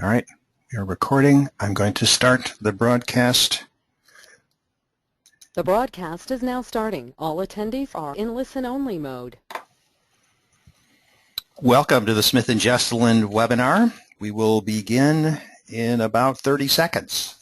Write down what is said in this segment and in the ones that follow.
All right, we are recording. I'm going to start the broadcast. The broadcast is now starting. All attendees are in listen-only mode. Welcome to the Smith & Gesteland webinar. We will begin in about 30 seconds.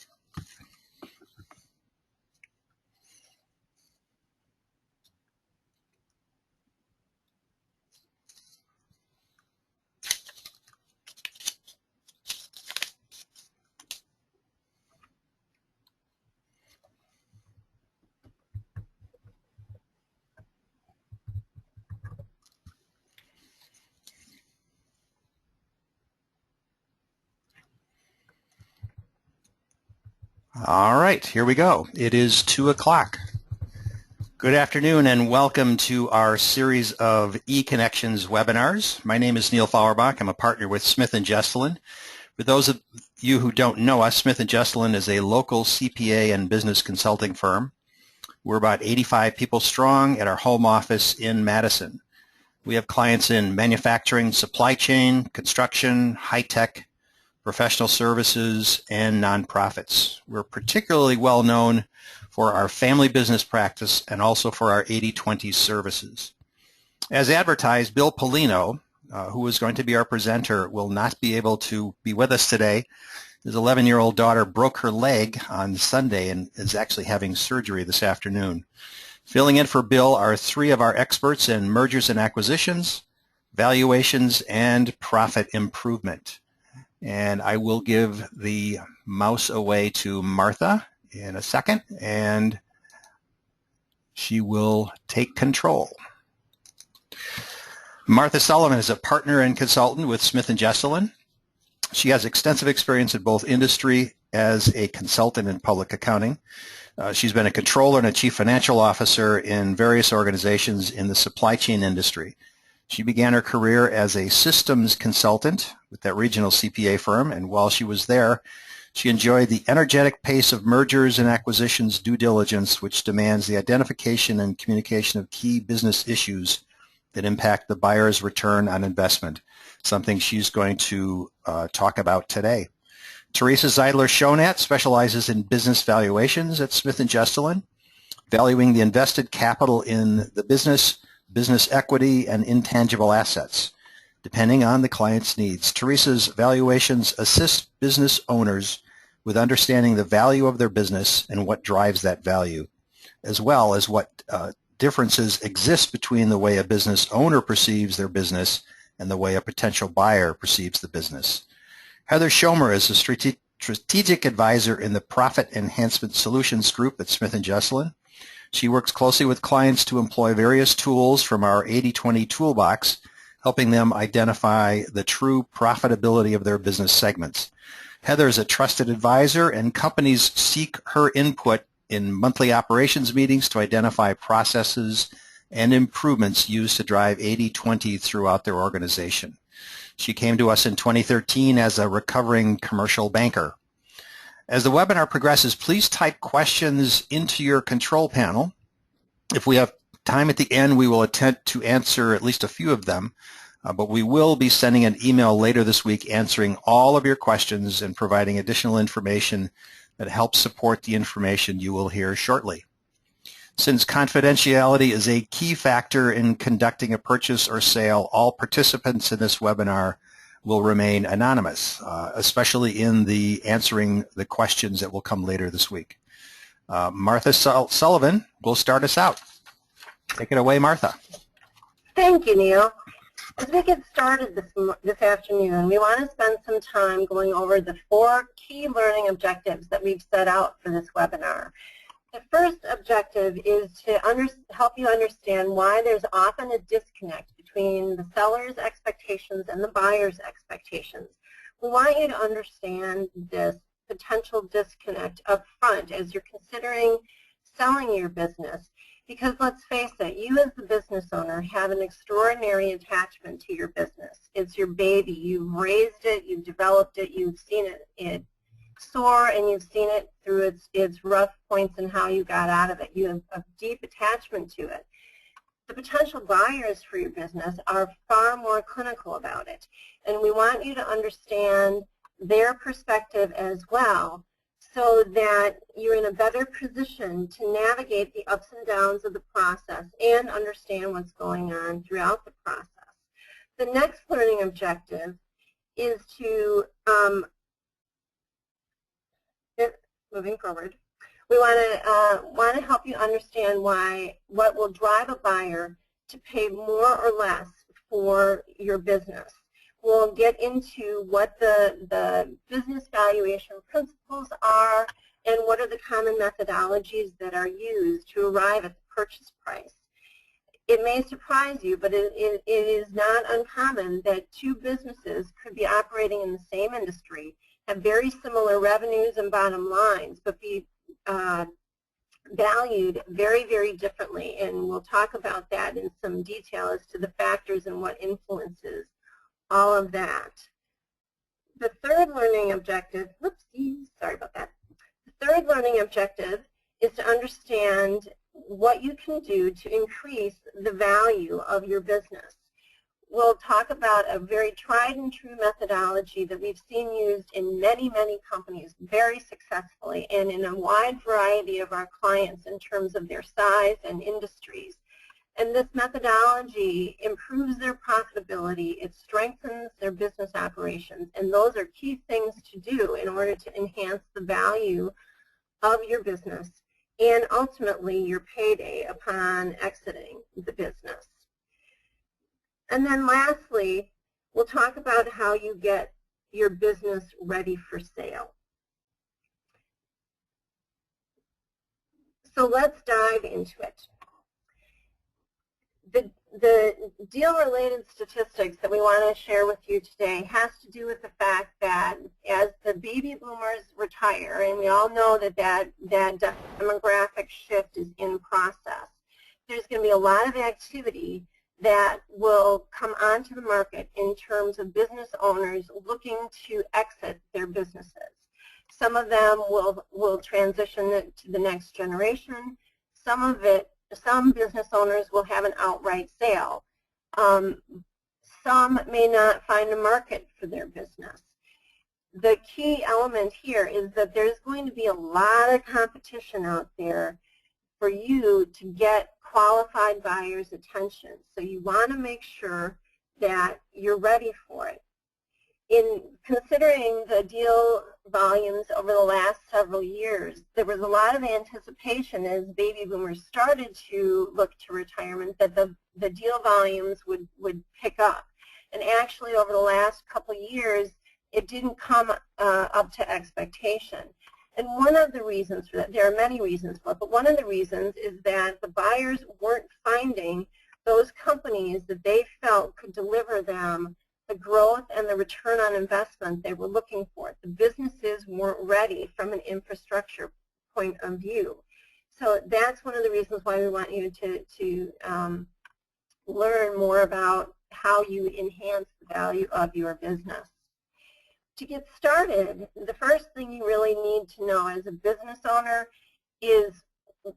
All right, here we go. It is 2 o'clock. Good afternoon and welcome to our series of eConnections webinars. My name is Neil Fauerbach. I'm a partner with Smith & Gesteland. For those of you who don't know us, Smith & Gesteland is a local CPA and business consulting firm. We're about 85 people strong at our home office in Madison. We have clients in manufacturing, supply chain, construction, high-tech, professional services, and nonprofits. We're particularly well known for our family business practice and also for our 80/20 services. As advertised, Bill Polino, who is going to be our presenter, will not be able to be with us today. His 11-year-old daughter broke her leg on Sunday and is actually having surgery this afternoon. Filling in for Bill are three of our experts in mergers and acquisitions, valuations, and profit improvement. And I will give the mouse away to Martha in a second, and she will take control. Martha Sullivan is a partner and consultant with Smith & Gesteland. She has extensive experience in both industry as a consultant in public accounting. She's been a controller and a chief financial officer in various organizations in the supply chain industry. She began her career as a systems consultant with that regional CPA firm, and while she was there, she enjoyed the energetic pace of mergers and acquisitions due diligence, which demands the identification and communication of key business issues that impact the buyer's return on investment, something she's going to talk about today. Theresa Zeidler-Shonat specializes in business valuations at Smith & Gesteland, valuing the invested capital in the business equity, and intangible assets, depending on the client's needs. Teresa's valuations assist business owners with understanding the value of their business and what drives that value, as well as what differences exist between the way a business owner perceives their business and the way a potential buyer perceives the business. Heather Schommer is a strategic advisor in the Profit Enhancement Solutions Group at Smith & Gesteland. She works closely with clients to employ various tools from our 80/20 toolbox, helping them identify the true profitability of their business segments. Heather is a trusted advisor, and companies seek her input in monthly operations meetings to identify processes and improvements used to drive 80/20 throughout their organization. She came to us in 2013 as a recovering commercial banker. As the webinar progresses, please type questions into your control panel. If we have time at the end, we will attempt to answer at least a few of them, but we will be sending an email later this week answering all of your questions and providing additional information that helps support the information you will hear shortly. Since confidentiality is a key factor in conducting a purchase or sale, all participants in this webinar will remain anonymous, especially in the answering the questions that will come later this week. Martha Sullivan will start us out. Take it away, Martha. Thank you, Neil. As we get started this afternoon, we want to spend some time going over the 4 key learning objectives that we've set out for this webinar. The first objective is to help you understand why there's often a disconnect between the seller's expectations and the buyer's expectations. We want you to understand this potential disconnect up front as you're considering selling your business, because let's face it, you as the business owner have an extraordinary attachment to your business. It's your baby. You've raised it, you've developed it, you've seen it soar, and you've seen it through its rough points and how you got out of it. You have a deep attachment to it. The potential buyers for your business are far more clinical about it, and we want you to understand their perspective as well, so that you're in a better position to navigate the ups and downs of the process and understand what's going on throughout the process. The next learning objective is to, moving forward, we want to help you understand what will drive a buyer to pay more or less for your business. We'll get into what the business valuation principles are and what are the common methodologies that are used to arrive at the purchase price. It may surprise you, but it is not uncommon that two businesses could be operating in the same industry, have very similar revenues and bottom lines, but be valued very, very differently. And we'll talk about that in some detail as to the factors and what influences all of that. The third learning objective, whoopsie, sorry about that. The third learning objective is to understand what you can do to increase the value of your business. We'll talk about a very tried and true methodology that we've seen used in many, many companies very successfully and in a wide variety of our clients in terms of their size and industries. And this methodology improves their profitability, it strengthens their business operations, and those are key things to do in order to enhance the value of your business and ultimately your payday upon exiting the business. And then lastly, we'll talk about how you get your business ready for sale. So let's dive into it. The deal-related statistics that we want to share with you today has to do with the fact that as the baby boomers retire, and we all know that demographic shift is in process, there's going to be a lot of activity that will come onto the market in terms of business owners looking to exit their businesses. Some of them will transition it to the next generation. Some business owners will have an outright sale. Some may not find a market for their business. The key element here is that there's going to be a lot of competition out there for you to get qualified buyers' attention. So you want to make sure that you're ready for it. In considering the deal volumes over the last several years, there was a lot of anticipation as baby boomers started to look to retirement that the deal volumes would pick up. And actually over the last couple of years, it didn't come up to expectation. And one of the reasons for that, there are many reasons for it, but one of the reasons is that the buyers weren't finding those companies that they felt could deliver them the growth and the return on investment they were looking for. The businesses weren't ready from an infrastructure point of view. So that's one of the reasons why we want you to learn more about how you enhance the value of your business. To get started, the first thing you really need to know as a business owner is,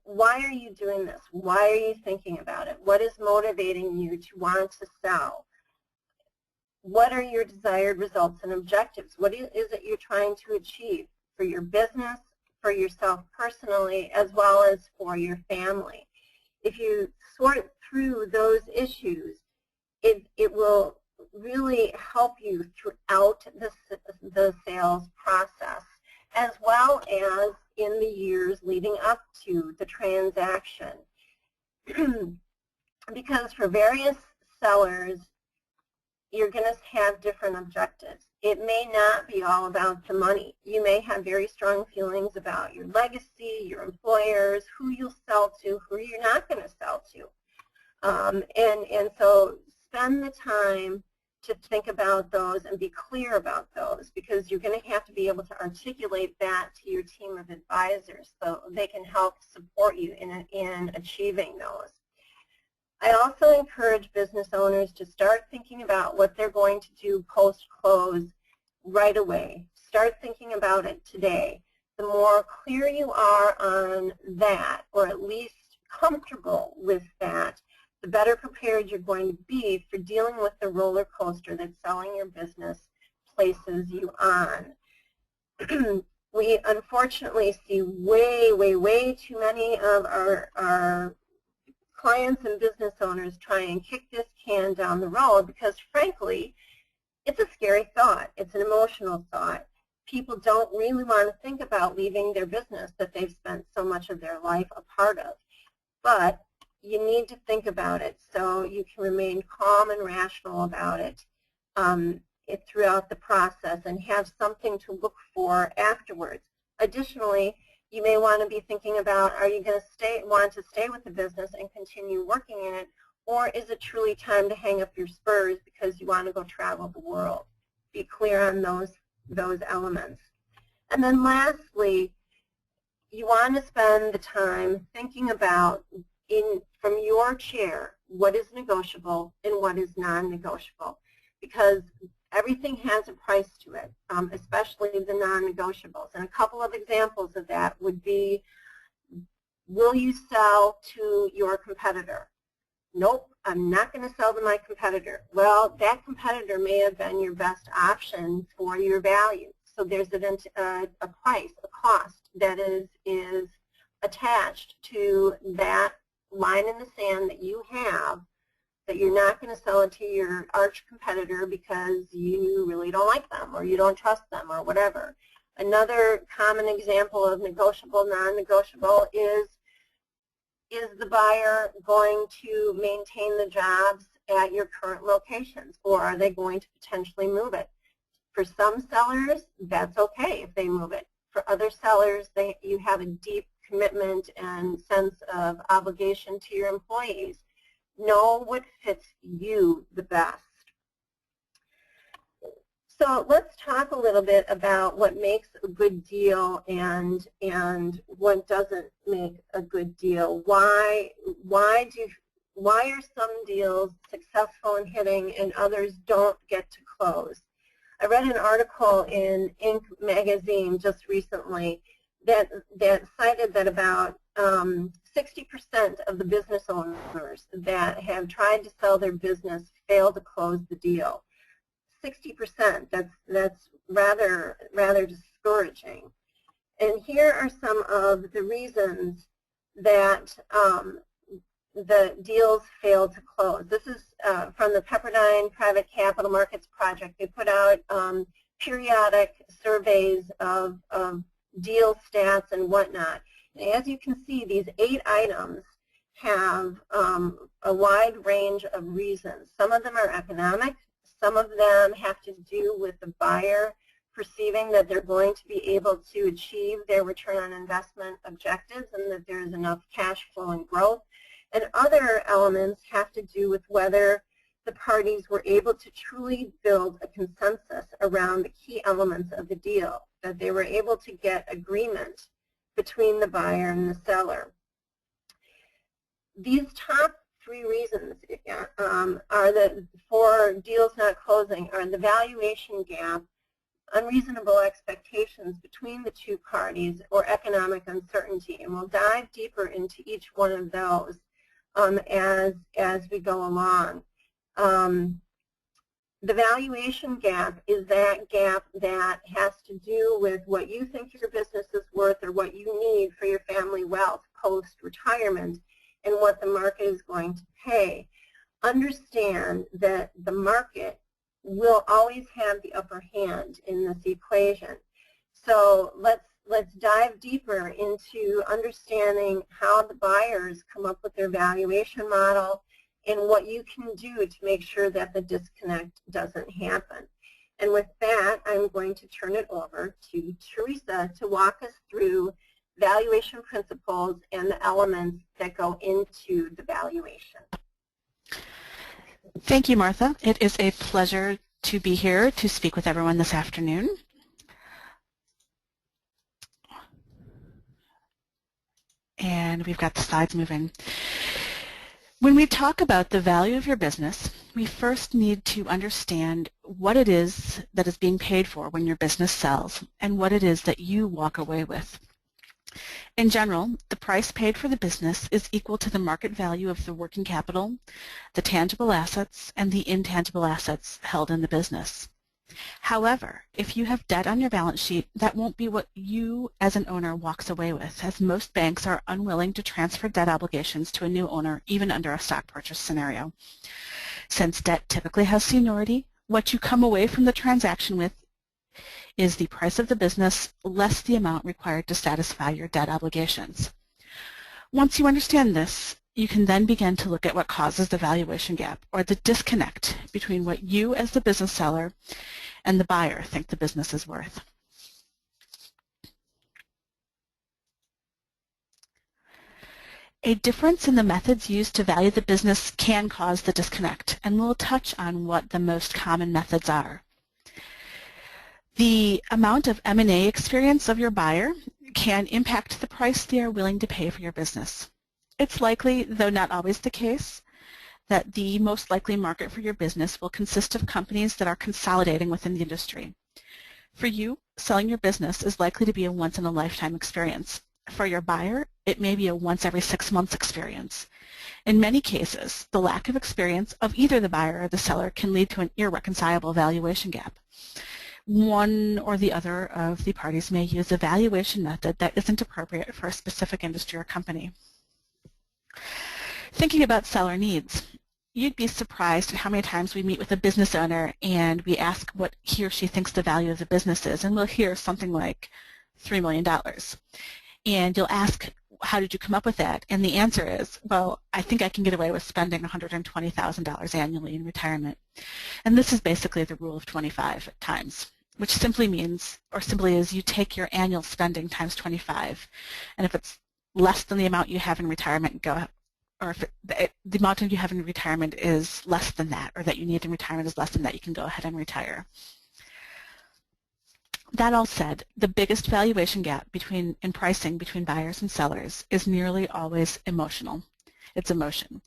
why are you doing this? Why are you thinking about it? What is motivating you to want to sell? What are your desired results and objectives? What is it you're trying to achieve for your business, for yourself personally, as well as for your family? If you sort through those issues, it will really help you throughout the sales process, as well as in the years leading up to the transaction. Because for various sellers, you're going to have different objectives. It may not be all about the money. You may have very strong feelings about your legacy, your employers, who you'll sell to, who you're not going to sell to. And so spend the time to think about those and be clear about those, because you're going to have to be able to articulate that to your team of advisors so they can help support you in achieving those. I also encourage business owners to start thinking about what they're going to do post-close right away. Start thinking about it today. The more clear you are on that, or at least comfortable with that, the better prepared you're going to be for dealing with the roller coaster that's selling your business places you on. We unfortunately see way too many of our clients and business owners try and kick this can down the road because, frankly, it's a scary thought. It's an emotional thought. People don't really want to think about leaving their business that they've spent so much of their life a part of. But you need to think about it so you can remain calm and rational about it, throughout the process and have something to look for afterwards. Additionally, you may want to be thinking about, are you going to want to stay with the business and continue working in it, or is it truly time to hang up your spurs because you want to go travel the world? Be clear on those elements. And then lastly, you want to spend the time thinking about, from your chair, what is negotiable and what is non-negotiable, because everything has a price to it, especially the non-negotiables. And a couple of examples of that would be, will you sell to your competitor? Nope, I'm not going to sell to my competitor. Well, that competitor may have been your best option for your value. So there's a price, a cost that is attached to that line in the sand that you have, that you're not going to sell it to your arch competitor because you really don't like them or you don't trust them or whatever. Another common example of negotiable, non-negotiable is the buyer going to maintain the jobs at your current locations, or are they going to potentially move it? For some sellers, that's okay if they move it. For other sellers, you have a deep commitment and sense of obligation to your employees. Know what fits you the best. So let's talk a little bit about what makes a good deal and what doesn't make a good deal. Why are some deals successful in hitting and others don't get to close? I read an article in Inc. magazine just recently that cited that about 60% of the business owners that have tried to sell their business fail to close the deal. 60%, that's rather discouraging. And here are some of the reasons that the deals fail to close. This is from the Pepperdine Private Capital Markets Project. They put out periodic surveys of deal stats and whatnot. And as you can see, these 8 items have a wide range of reasons. Some of them are economic. Some of them have to do with the buyer perceiving that they're going to be able to achieve their return on investment objectives and that there is enough cash flow and growth. And other elements have to do with whether the parties were able to truly build a consensus around the key elements of the deal, that they were able to get agreement between the buyer and the seller. These top 3 reasons for deals not closing are the valuation gap, unreasonable expectations between the 2 parties, or economic uncertainty. And we'll dive deeper into each one of those as we go along. The valuation gap is that gap that has to do with what you think your business is worth or what you need for your family wealth post-retirement and what the market is going to pay. Understand that the market will always have the upper hand in this equation. So let's dive deeper into understanding how the buyers come up with their valuation model and what you can do to make sure that the disconnect doesn't happen. And with that, I'm going to turn it over to Theresa to walk us through valuation principles and the elements that go into the valuation. Thank you, Martha. It is a pleasure to be here to speak with everyone this afternoon. And we've got the slides moving. When we talk about the value of your business, we first need to understand what it is that is being paid for when your business sells and what it is that you walk away with. In general, the price paid for the business is equal to the market value of the working capital, the tangible assets, and the intangible assets held in the business. However, if you have debt on your balance sheet, that won't be what you as an owner walks away with, as most banks are unwilling to transfer debt obligations to a new owner, even under a stock purchase scenario. Since debt typically has seniority, what you come away from the transaction with is the price of the business less the amount required to satisfy your debt obligations. Once you understand this, you can then begin to look at what causes the valuation gap, or the disconnect between what you as the business seller and the buyer think the business is worth. A difference in the methods used to value the business can cause the disconnect, and we'll touch on what the most common methods are. The amount of M&A experience of your buyer can impact the price they are willing to pay for your business. It's likely, though not always the case, that the most likely market for your business will consist of companies that are consolidating within the industry. For you, selling your business is likely to be a once-in-a-lifetime experience. For your buyer, it may be a once every 6 months experience. In many cases, the lack of experience of either the buyer or the seller can lead to an irreconcilable valuation gap. One or the other of the parties may use a valuation method that isn't appropriate for a specific industry or company. Thinking about seller needs, you'd be surprised at how many times we meet with a business owner and we ask what he or she thinks the value of the business is, and we'll hear something like $3 million. And you'll ask, how did you come up with that? And the answer is, well, I think I can get away with spending $120,000 annually in retirement. And this is basically the rule of 25 times, which simply means, or simply is, you take your annual spending times 25. And if it's less than the amount you have in retirement, or if the amount you have in retirement is less than that, or that you need in retirement is less than that, you can go ahead and retire. That all said, the biggest valuation gap in pricing between buyers and sellers is nearly always emotional. It's emotion.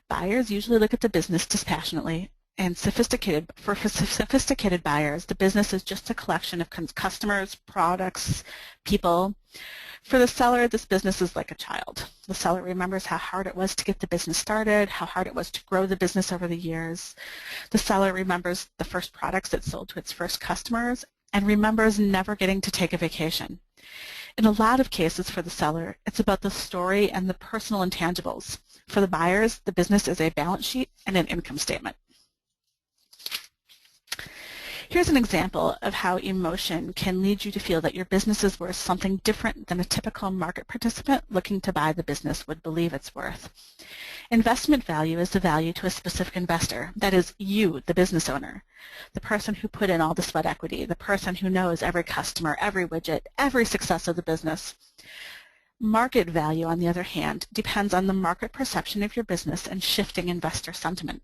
Buyers usually look at the business dispassionately, and for sophisticated buyers, the business is just a collection of customers, products, people. For the seller, this business is like a child. The seller remembers how hard it was to get the business started, how hard it was to grow the business over the years. The seller remembers the first products it sold to its first customers, and remembers never getting to take a vacation. In a lot of cases for the seller, it's about the story and the personal intangibles. For the buyers, the business is a balance sheet and an income statement. Here's an example of how emotion can lead you to feel that your business is worth something different than a typical market participant looking to buy the business would believe it's worth. Investment value is the value to a specific investor, that is you, the business owner, the person who put in all the sweat equity, the person who knows every customer, every widget, every success of the business. Market value, on the other hand, depends on the market perception of your business and shifting investor sentiment.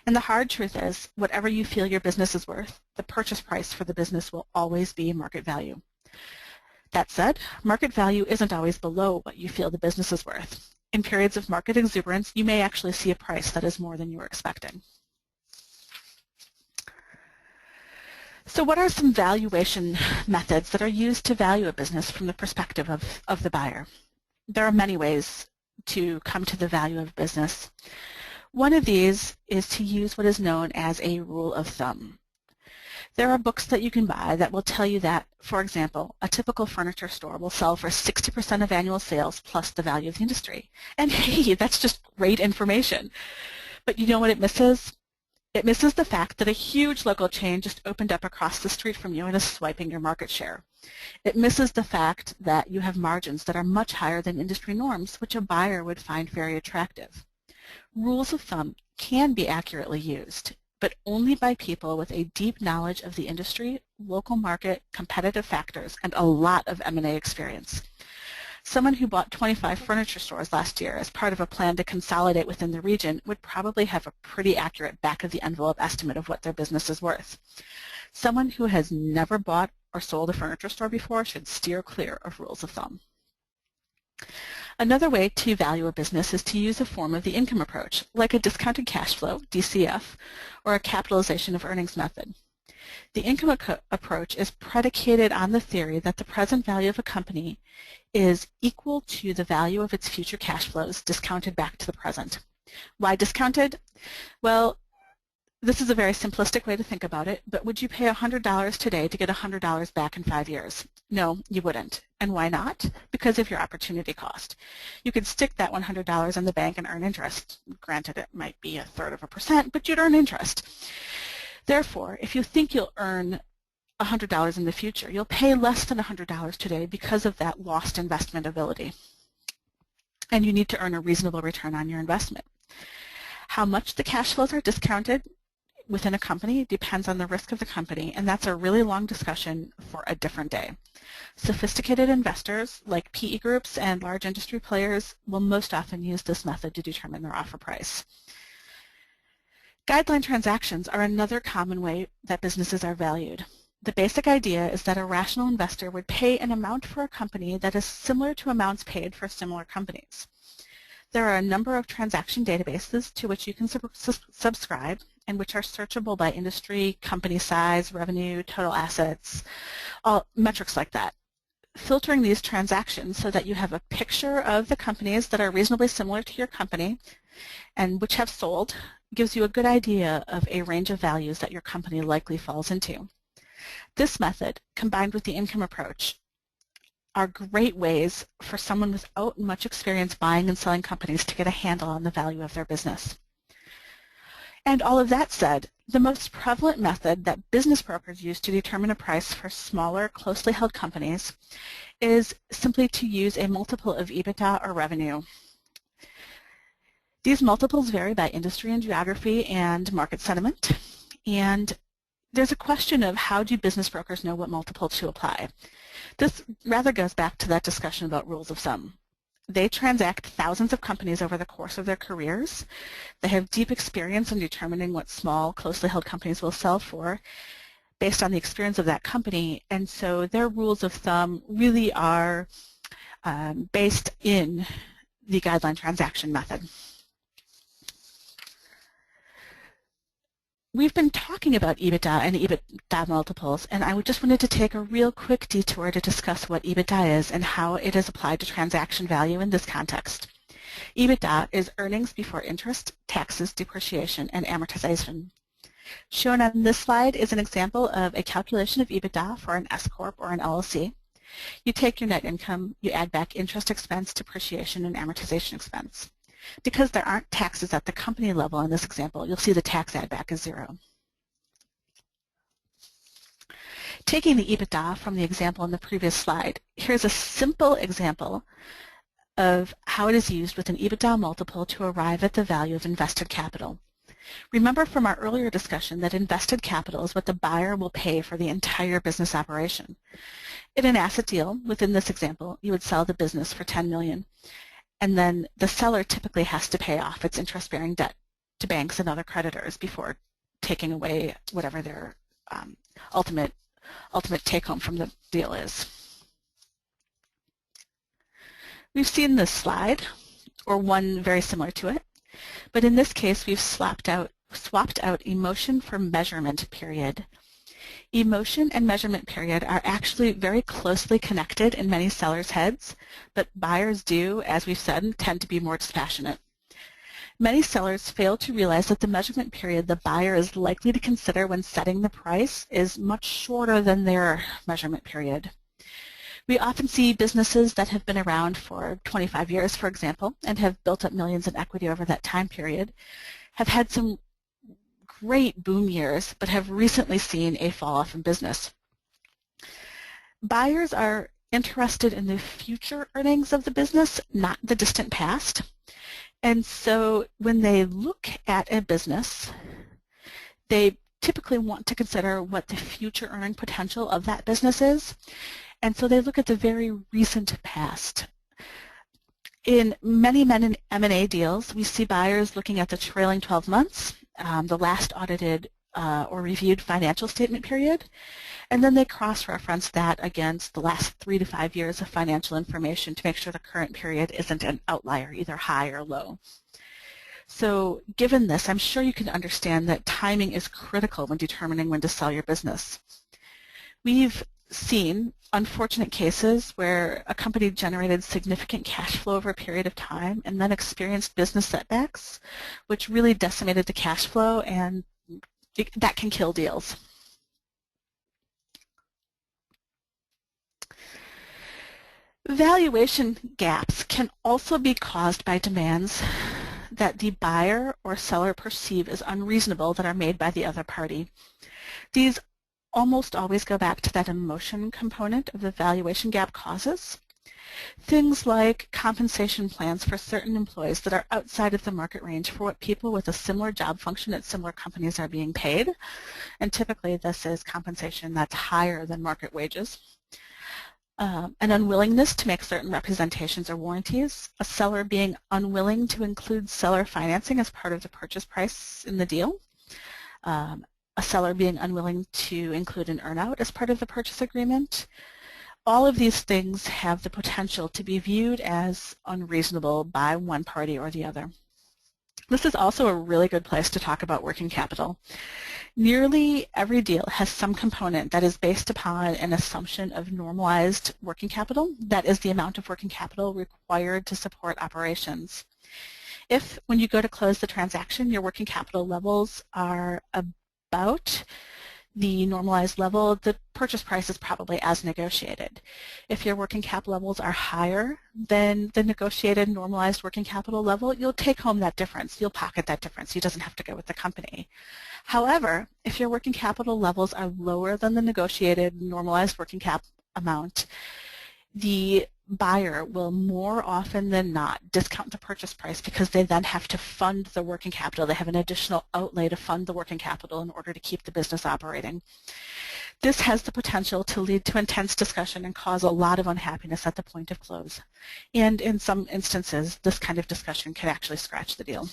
And the hard truth is, whatever you feel your business is worth, the purchase price for the business will always be market value. That said, market value isn't always below what you feel the business is worth. In periods of market exuberance, you may actually see a price that is more than you were expecting. So what are some valuation methods that are used to value a business from the perspective of the buyer? There are many ways to come to the value of business. One of these is to use what is known as a rule of thumb. There are books that you can buy that will tell you that, for example, a typical furniture store will sell for 60% of annual sales plus the value of the industry. And hey, that's just great information. But you know what it misses? It misses the fact that a huge local chain just opened up across the street from you and is swiping your market share. It misses the fact that you have margins that are much higher than industry norms, which a buyer would find very attractive. Rules of thumb can be accurately used, but only by people with a deep knowledge of the industry, local market, competitive factors, and a lot of M&A experience. Someone who bought 25 furniture stores last year as part of a plan to consolidate within the region would probably have a pretty accurate back-of-the-envelope estimate of what their business is worth. Someone who has never bought or sold a furniture store before should steer clear of rules of thumb. Another way to value a business is to use a form of the income approach, like a discounted cash flow, DCF, or a capitalization of earnings method. The income approach is predicated on the theory that the present value of a company is equal to the value of its future cash flows discounted back to the present. Why discounted? Well, This is a very simplistic way to think about it, but would you pay $100 today to get $100 back in 5 years? No, you wouldn't. And why not? Because of your opportunity cost. You could stick that $100 in the bank and earn interest. Granted, it might be 1/3%, but you'd earn interest. Therefore, if you think you'll earn $100 in the future, you'll pay less than $100 today because of that lost investment ability. And you need to earn a reasonable return on your investment. How much the cash flows are discounted within a company depends on the risk of the company, and that's a really long discussion for a different day. Sophisticated investors, like PE groups and large industry players, will most often use this method to determine their offer price. Guideline transactions are another common way that businesses are valued. The basic idea is that a rational investor would pay an amount for a company that is similar to amounts paid for similar companies. There are a number of transaction databases to which you can subscribe and which are searchable by industry, company size, revenue, total assets, all metrics like that. Filtering these transactions so that you have a picture of the companies that are reasonably similar to your company and which have sold gives you a good idea of a range of values that your company likely falls into. This method, combined with the income approach, are great ways for someone without much experience buying and selling companies to get a handle on the value of their business. And all of that said, the most prevalent method that business brokers use to determine a price for smaller, closely held companies is simply to use a multiple of EBITDA or revenue. These multiples vary by industry and geography and market sentiment, and there's a question of how do business brokers know what multiple to apply. This rather goes back to that discussion about rules of thumb. They transact thousands of companies over the course of their careers. They have deep experience in determining what small, closely held companies will sell for based on the experience of that company, and so their rules of thumb really are based in the guideline transaction method. We've been talking about EBITDA and EBITDA multiples, and I just wanted to take a real quick detour to discuss what EBITDA is and how it is applied to transaction value in this context. EBITDA is earnings before interest, taxes, depreciation, and amortization. Shown on this slide is an example of a calculation of EBITDA for an S-Corp or an LLC. You take your net income, you add back interest expense, depreciation, and amortization expense. Because there aren't taxes at the company level in this example, you'll see the tax add back is 0. Taking the EBITDA from the example in the previous slide, here's a simple example of how it is used with an EBITDA multiple to arrive at the value of invested capital. Remember from our earlier discussion that invested capital is what the buyer will pay for the entire business operation. In an asset deal, within this example, you would sell the business for $10 million. And then the seller typically has to pay off its interest-bearing debt to banks and other creditors before taking away whatever their ultimate take-home from the deal is. We've seen this slide, or one very similar to it, but in this case we've swapped out emotion for measurement period. Emotion and measurement period are actually very closely connected in many sellers' heads, but buyers do, as we've said, tend to be more dispassionate. Many sellers fail to realize that the measurement period the buyer is likely to consider when setting the price is much shorter than their measurement period. We often see businesses that have been around for 25 years, for example, and have built up millions in equity over that time period, have had some great boom years, but have recently seen a fall off in business. Buyers are interested in the future earnings of the business, not the distant past. And so when they look at a business, they typically want to consider what the future earning potential of that business is. And so they look at the very recent past. In many M&A deals, we see buyers looking at the trailing 12 months, the last audited or reviewed financial statement period, and then they cross-reference that against the last 3 to 5 years of financial information to make sure the current period isn't an outlier, either high or low. So given this, I'm sure you can understand that timing is critical when determining when to sell your business. We've seen unfortunate cases where a company generated significant cash flow over a period of time and then experienced business setbacks, which really decimated the cash flow and that can kill deals. Valuation gaps can also be caused by demands that the buyer or seller perceive as unreasonable that are made by the other party. These almost always go back to that emotion component of the valuation gap causes. Things like compensation plans for certain employees that are outside of the market range for what people with a similar job function at similar companies are being paid. And typically this is compensation that's higher than market wages. An unwillingness to make certain representations or warranties, a seller being unwilling to include seller financing as part of the purchase price in the deal, a seller being unwilling to include an earnout as part of the purchase agreement. All of these things have the potential to be viewed as unreasonable by one party or the other. This is also a really good place to talk about working capital. Nearly every deal has some component that is based upon an assumption of normalized working capital, that is the amount of working capital required to support operations. If, when you go to close the transaction, your working capital levels are about the normalized level, the purchase price is probably as negotiated. If your working cap levels are higher than the negotiated normalized working capital level, you'll take home that difference. You'll pocket that difference. You doesn't have to go with the company. However, if your working capital levels are lower than the negotiated normalized working cap amount, the buyer will more often than not discount the purchase price because they then have to fund the working capital. They have an additional outlay to fund the working capital in order to keep the business operating. This has the potential to lead to intense discussion and cause a lot of unhappiness at the point of close. And in some instances, this kind of discussion can actually scratch the deal.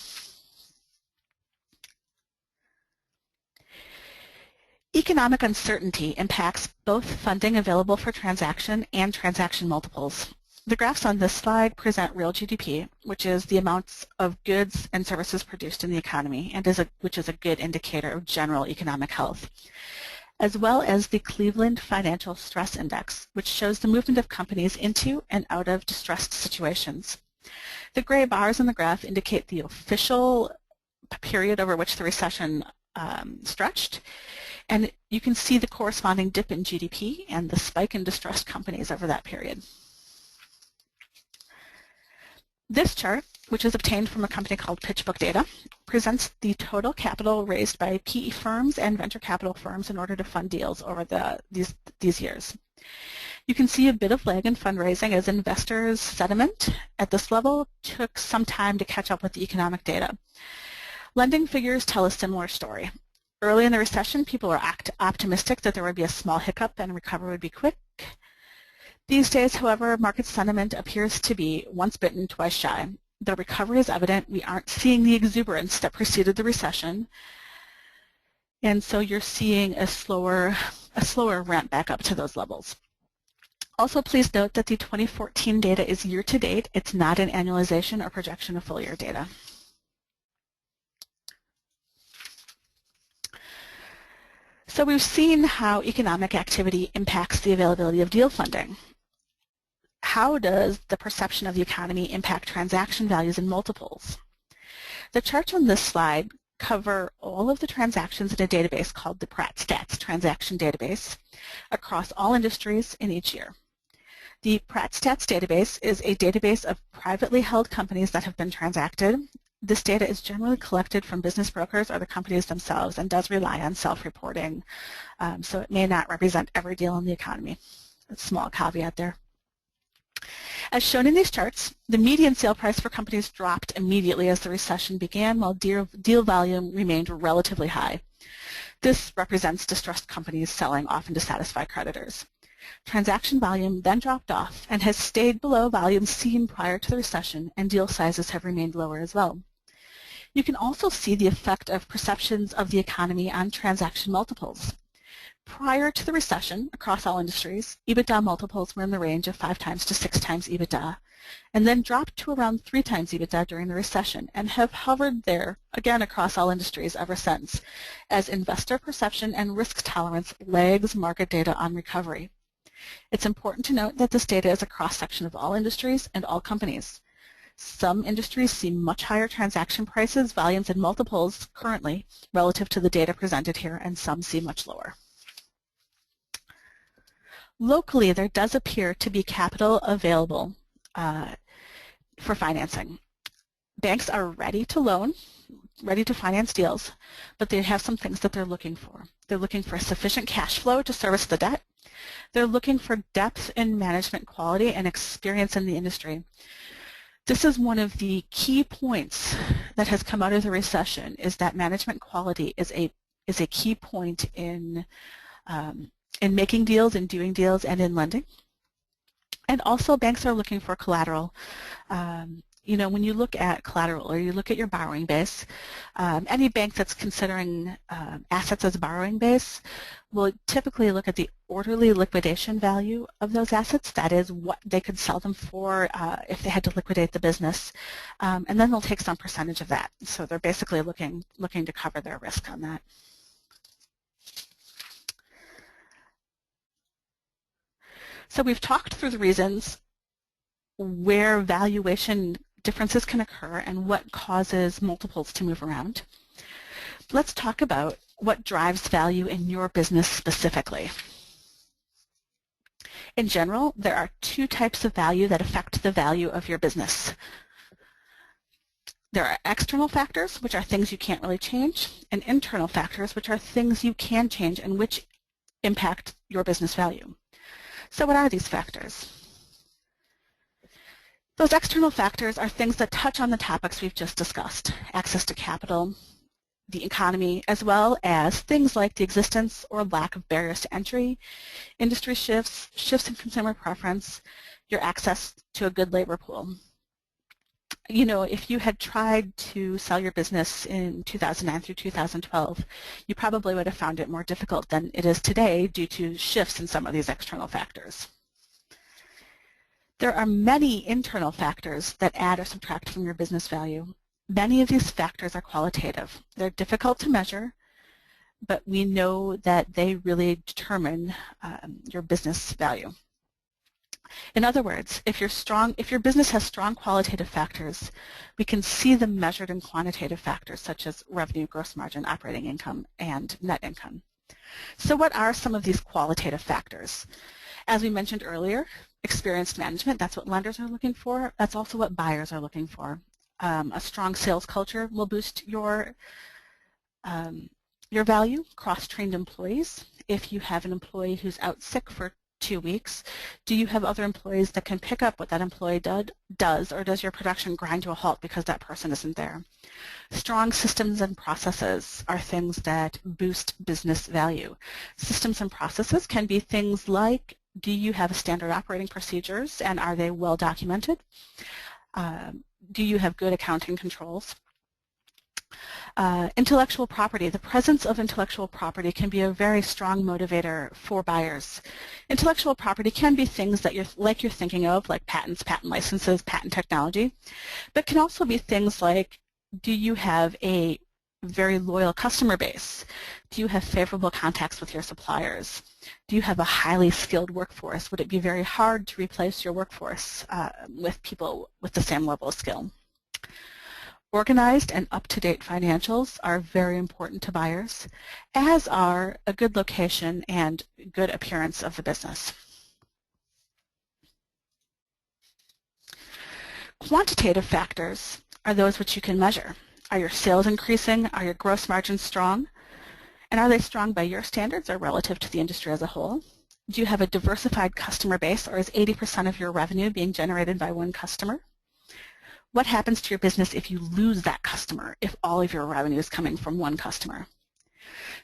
Economic uncertainty impacts both funding available for transaction and transaction multiples. The graphs on this slide present real GDP, which is the amounts of goods and services produced in the economy, and which is a good indicator of general economic health, as well as the Cleveland Financial Stress Index, which shows the movement of companies into and out of distressed situations. The gray bars in the graph indicate the official period over which the recession stretched, and you can see the corresponding dip in GDP and the spike in distressed companies over that period. This chart, which is obtained from a company called PitchBook Data, presents the total capital raised by PE firms and venture capital firms in order to fund deals over these years. You can see a bit of lag in fundraising as investors' sentiment at this level took some time to catch up with the economic data. Lending figures tell a similar story. Early in the recession, people were optimistic that there would be a small hiccup and recovery would be quick. These days, however, market sentiment appears to be once bitten, twice shy. The recovery is evident. We aren't seeing the exuberance that preceded the recession, and so you're seeing a slower ramp back up to those levels. Also, please note that the 2014 data is year-to-date. It's not an annualization or projection of full-year data. So we've seen how economic activity impacts the availability of deal funding. How does the perception of the economy impact transaction values and multiples? The charts on this slide cover all of the transactions in a database called the Pratt Stats Transaction Database across all industries in each year. The Pratt Stats database is a database of privately held companies that have been transacted. This data is generally collected from business brokers or the companies themselves and does rely on self-reporting, so it may not represent every deal in the economy. A small caveat there. As shown in these charts, the median sale price for companies dropped immediately as the recession began, while deal volume remained relatively high. This represents distressed companies selling often to satisfy creditors. Transaction volume then dropped off and has stayed below volumes seen prior to the recession, and deal sizes have remained lower as well. You can also see the effect of perceptions of the economy on transaction multiples. Prior to the recession, across all industries, EBITDA multiples were in the range of 5 times to 6 times EBITDA, and then dropped to around 3 times EBITDA during the recession, and have hovered there, again across all industries ever since, as investor perception and risk tolerance lags market data on recovery. It's important to note that this data is a cross-section of all industries and all companies. Some industries see much higher transaction prices, volumes, and multiples currently relative to the data presented here, and some see much lower. Locally, there does appear to be capital available for financing. Banks are ready to loan, ready to finance deals, but they have some things that they're looking for. They're looking for sufficient cash flow to service the debt. They're looking for depth in management quality and experience in the industry. This is one of the key points that has come out of the recession, is that management quality is a key point in making deals, in doing deals, and in lending. And also banks are looking for collateral. You know, when you look at collateral or you look at your borrowing base, any bank that's considering assets as borrowing base will typically look at the orderly liquidation value of those assets. That is what they could sell them for if they had to liquidate the business. And then they'll take some percentage of that. So they're basically looking to cover their risk on that. So we've talked through the reasons where valuation differences can occur and what causes multiples to move around. Let's talk about what drives value in your business specifically. In general, there are two types of value that affect the value of your business. There are external factors, which are things you can't really change, and internal factors, which are things you can change and which impact your business value. So what are these factors? Those external factors are things that touch on the topics we've just discussed: access to capital, the economy, as well as things like the existence or lack of barriers to entry, industry shifts, shifts in consumer preference, your access to a good labor pool. You know, if you had tried to sell your business in 2009 through 2012, you probably would have found it more difficult than it is today due to shifts in some of these external factors. There are many internal factors that add or subtract from your business value. Many of these factors are qualitative. They're difficult to measure, but we know that they really determine your business value. In other words, if your business has strong qualitative factors, we can see them measured in quantitative factors such as revenue, gross margin, operating income, and net income. So what are some of these qualitative factors? As we mentioned earlier, experienced management, that's what lenders are looking for. That's also what buyers are looking for. A strong sales culture will boost your value. Cross-trained employees. If you have an employee who's out sick for 2 weeks, do you have other employees that can pick up what that employee does, or does your production grind to a halt because that person isn't there? Strong systems and processes are things that boost business value. Systems and processes can be things like, do you have standard operating procedures and are they well documented? Do you have good accounting controls? Intellectual property. The presence of intellectual property can be a very strong motivator for buyers. Intellectual property can be things that you're thinking of, like patents, patent licenses, patent technology, but can also be things like, do you have a very loyal customer base? Do you have favorable contacts with your suppliers? Do you have a highly skilled workforce? Would it be very hard to replace your workforce with people with the same level of skill? Organized and up-to-date financials are very important to buyers, as are a good location and good appearance of the business. Quantitative factors are those which you can measure. Are your sales increasing? Are your gross margins strong? And are they strong by your standards or relative to the industry as a whole? Do you have a diversified customer base, or is 80% of your revenue being generated by one customer? What happens to your business if you lose that customer, if all of your revenue is coming from one customer?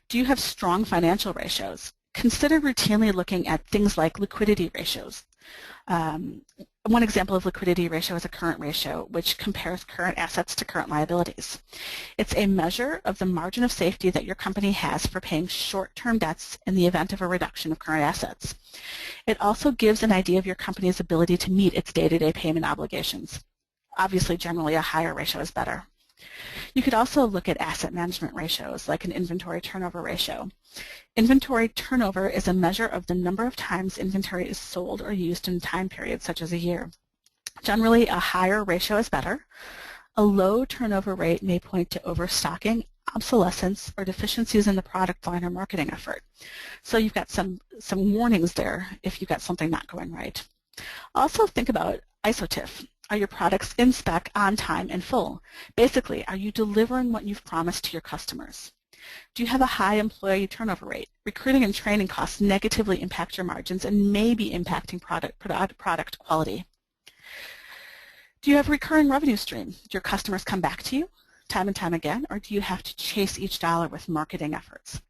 Do you have strong financial ratios? Consider routinely looking at things like liquidity ratios. One example of liquidity ratio is a current ratio, which compares current assets to current liabilities. It's a measure of the margin of safety that your company has for paying short-term debts in the event of a reduction of current assets. It also gives an idea of your company's ability to meet its day-to-day payment obligations. Obviously, generally, a higher ratio is better. You could also look at asset management ratios, like an inventory turnover ratio. Inventory turnover is a measure of the number of times inventory is sold or used in a time period, such as a year. Generally, a higher ratio is better. A low turnover rate may point to overstocking, obsolescence, or deficiencies in the product line or marketing effort. So you've got some warnings there if you've got something not going right. Also think about ISOTIF. Are your products in spec, on time, and full? Basically, are you delivering what you've promised to your customers? Do you have a high employee turnover rate? Recruiting and training costs negatively impact your margins and may be impacting product quality. Do you have a recurring revenue stream? Do your customers come back to you time and time again, or do you have to chase each dollar with marketing efforts?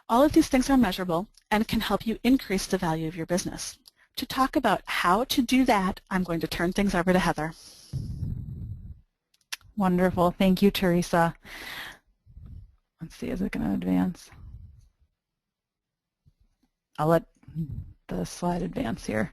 All of these things are measurable and can help you increase the value of your business. To talk about how to do that, I'm going to turn things over to Heather. Wonderful. Thank you, Theresa. Let's see, is it going to advance? I'll let the slide advance here.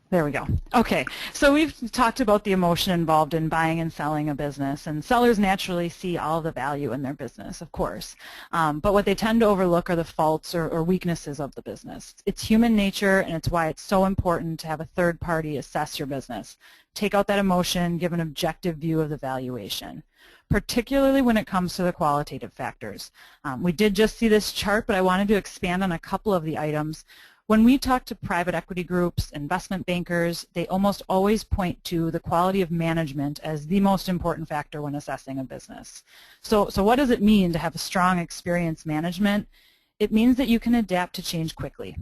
There we go. Okay, so we've talked about the emotion involved in buying and selling a business, and sellers naturally see all the value in their business, of course. But what they tend to overlook are the faults or weaknesses of the business. It's human nature, and it's why it's so important to have a third party assess your business. Take out that emotion, give an objective view of the valuation, particularly when it comes to the qualitative factors. We did just see this chart, but I wanted to expand on a couple of the items. When we talk to private equity groups, investment bankers, they almost always point to the quality of management as the most important factor when assessing a business. So what does it mean to have a strong, experienced management? It means that you can adapt to change quickly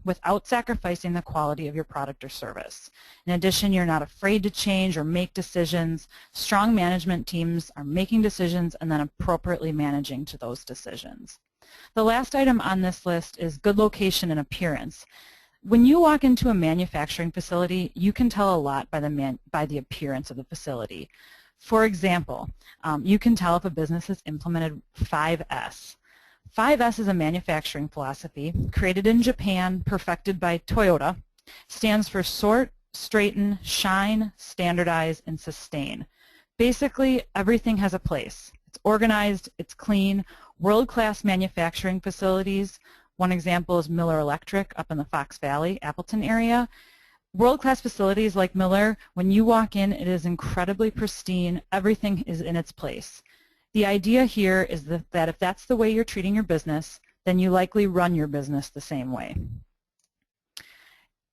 without sacrificing the quality of your product or service. In addition, you're not afraid to change or make decisions. Strong management teams are making decisions and then appropriately managing to those decisions. The last item on this list is good location and appearance. When you walk into a manufacturing facility, you can tell a lot by the appearance of the facility. For example, you can tell if a business has implemented 5S. 5S is a manufacturing philosophy created in Japan, perfected by Toyota. Stands for sort, straighten, shine, standardize, and sustain. Basically, everything has a place. It's organized, it's clean. World-class manufacturing facilities, one example is Miller Electric up in the Fox Valley, Appleton area. World-class facilities like Miller, when you walk in, it is incredibly pristine. Everything is in its place. The idea here is that if that's the way you're treating your business, then you likely run your business the same way.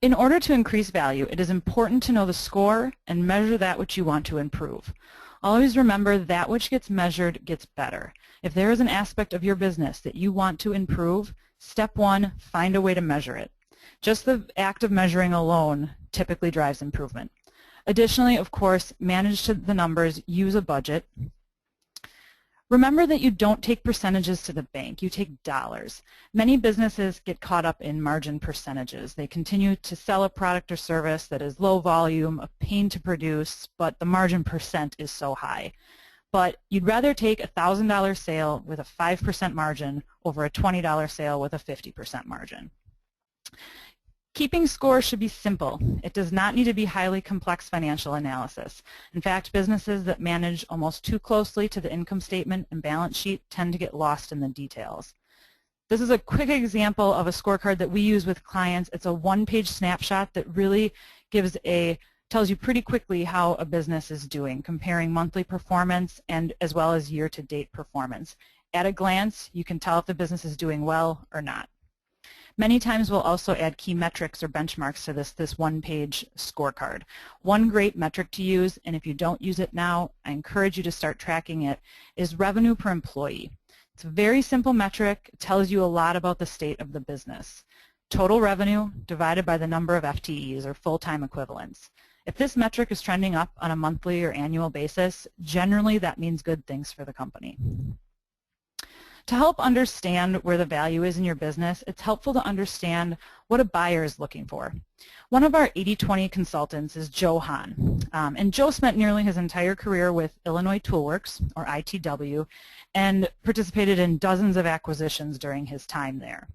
In order to increase value, it is important to know the score and measure that which you want to improve. Always remember that which gets measured gets better. If there is an aspect of your business that you want to improve, step one, find a way to measure it. Just the act of measuring alone typically drives improvement. Additionally, of course, manage the numbers, use a budget. Remember that you don't take percentages to the bank, you take dollars. Many businesses get caught up in margin percentages. They continue to sell a product or service that is low volume, a pain to produce, but the margin percent is so high. But you'd rather take a $1,000 sale with a 5% margin over a $20 sale with a 50% margin. Keeping score should be simple. It does not need to be highly complex financial analysis. In fact, businesses that manage almost too closely to the income statement and balance sheet tend to get lost in the details. This is a quick example of a scorecard that we use with clients. It's a one-page snapshot that really tells you pretty quickly how a business is doing, comparing monthly performance and as well as year-to-date performance. At a glance, you can tell if the business is doing well or not. Many times we'll also add key metrics or benchmarks to this one-page scorecard. One great metric to use, and if you don't use it now, I encourage you to start tracking it, is revenue per employee. It's a very simple metric. It tells you a lot about the state of the business. Total revenue divided by the number of FTEs or full-time equivalents. If this metric is trending up on a monthly or annual basis, generally that means good things for the company. To help understand where the value is in your business, it's helpful to understand what a buyer is looking for. One of our 80/20 consultants is Joe Hahn, and Joe spent nearly his entire career with Illinois Toolworks, or ITW, and participated in dozens of acquisitions during his time there.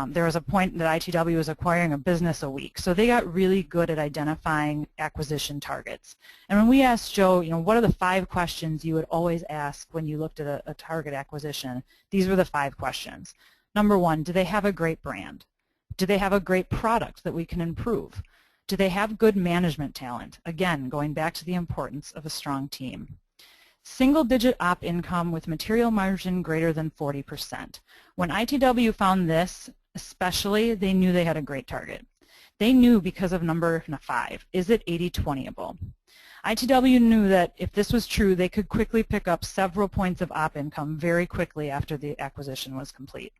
There was a point that ITW was acquiring a business a week, so they got really good at identifying acquisition targets. And when we asked Joe, what are the 5 questions you would always ask when you looked at a target acquisition, these were the 5 questions. Number one, do they have a great brand? Do they have a great product that we can improve? Do they have good management talent? Again, going back to the importance of a strong team. Single-digit op income with material margin greater than 40%. When ITW found this, especially, they knew they had a great target. They knew because of number 5, is it 80-20able? ITW knew that if this was true, they could quickly pick up several points of op income very quickly after the acquisition was complete.